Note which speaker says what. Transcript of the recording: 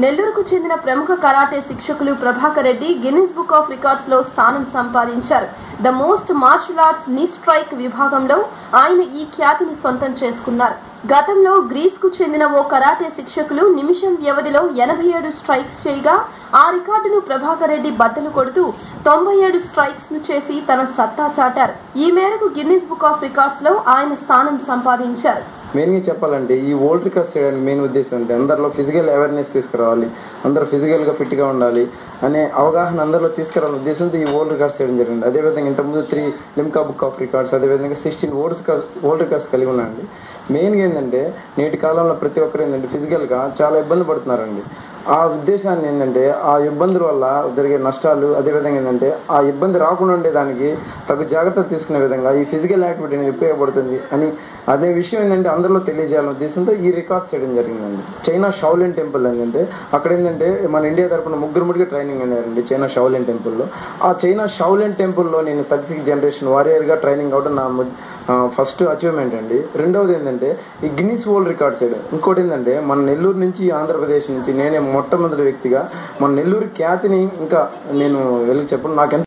Speaker 1: నెల్లూరుకు చెందిన ప్రముఖ కరాటే శిక్షకులు Prabhakar Reddy Guinness book of records లో స్థానం సంపాదించారు. The most martial arts knee strike విభాగంలో ఆయన ఈ ఖ్యాతిని సొంతం చేసుకున్నారు. గతంలో గ్రీస్ కు చెందిన ఓ కరాటే శిక్షకులు నిమిషం వ్యవధిలో 87 స్ట్రైక్స్ చేయగా ఆ రికార్డును ప్రభాకర్ రెడ్డి బద్దలు కొడుతూ 97 స్ట్రైక్స్ ను చేసి తన సత్తా చాటారు. ఈ మేరకు గిన్నిస్ బుక్ ఆఫ్ రికార్డ్స్ లో ఆయన స్థానం సంపాదించారు.
Speaker 2: మెయిన్గా చెప్పాలంటే ఈ వరల్డ్ రికార్డ్స్ చేయడానికి మెయిన్ ఉద్దేశం అంటే అందరిలో ఫిజికల్ అవేర్నెస్ తీసుకురావాలి, అందరూ ఫిజికల్గా ఫిట్గా ఉండాలి అనే అవగాహన అందరిలో తీసుకురావాలనే ఉద్దేశంతో ఈ వరల్డ్ రికార్డ్స్ చేయడం జరిగింది. అదేవిధంగా ఇంతకుముందు 3 లిమ్కా బుక్ ఆఫ్ రికార్డ్స్, అదేవిధంగా 16 వరల్డ్ రికార్డ్స్ కలిగి ఉన్నాయండి. మెయిన్గా ఏంటంటే నేటి కాలంలో ప్రతి ఒక్కరు ఏంటంటే ఫిజికల్గా చాలా ఇబ్బంది పడుతున్నారండి. ఆ ఉద్దేశాన్ని ఏంటంటే ఆ ఇబ్బందుల వల్ల జరిగే నష్టాలు, అదేవిధంగా ఏంటంటే ఆ ఇబ్బంది రాకుండా ఉండేదానికి తగు జాగ్రత్తలు తీసుకునే విధంగా ఈ ఫిజికల్ యాక్టివిటీ అనేది ఉపయోగపడుతుంది అని అదే విషయం ఏంటంటే అందరిలో తెలియజేయాలనే ఉద్దేశంతో ఈ రికార్డ్స్ చేయడం జరిగిందండి. చైనా షావ్లిన్ టెంపుల్ ఏంటంటే అక్కడ ఏంటంటే మన ఇండియా తరఫున ముగ్గురికి ట్రైనింగ్ అయ్యారండి చైనా షావ్లిన్ టెంపుల్లో. ఆ చైనా షావ్లిన్ టెంపుల్లో నేను 36 జనరేషన్ వారియర్గా ట్రైనింగ్ అవడం నా ఫస్ట్ అచీవ్మెంట్ అండి. రెండవది ఏంటంటే ఈ గిన్నిస్ వరల్డ్ రికార్డ్స్ చేయడం. ఇంకోటి ఏంటంటే మన నెల్లూరు నుంచి ఆంధ్రప్రదేశ్ నుంచి నేనే మొట్టమొదటి వ్యక్తిగా మన నెల్లూరు ఖ్యాతిని ఇంకా నేను వెళ్ళి చెప్పను. నాకు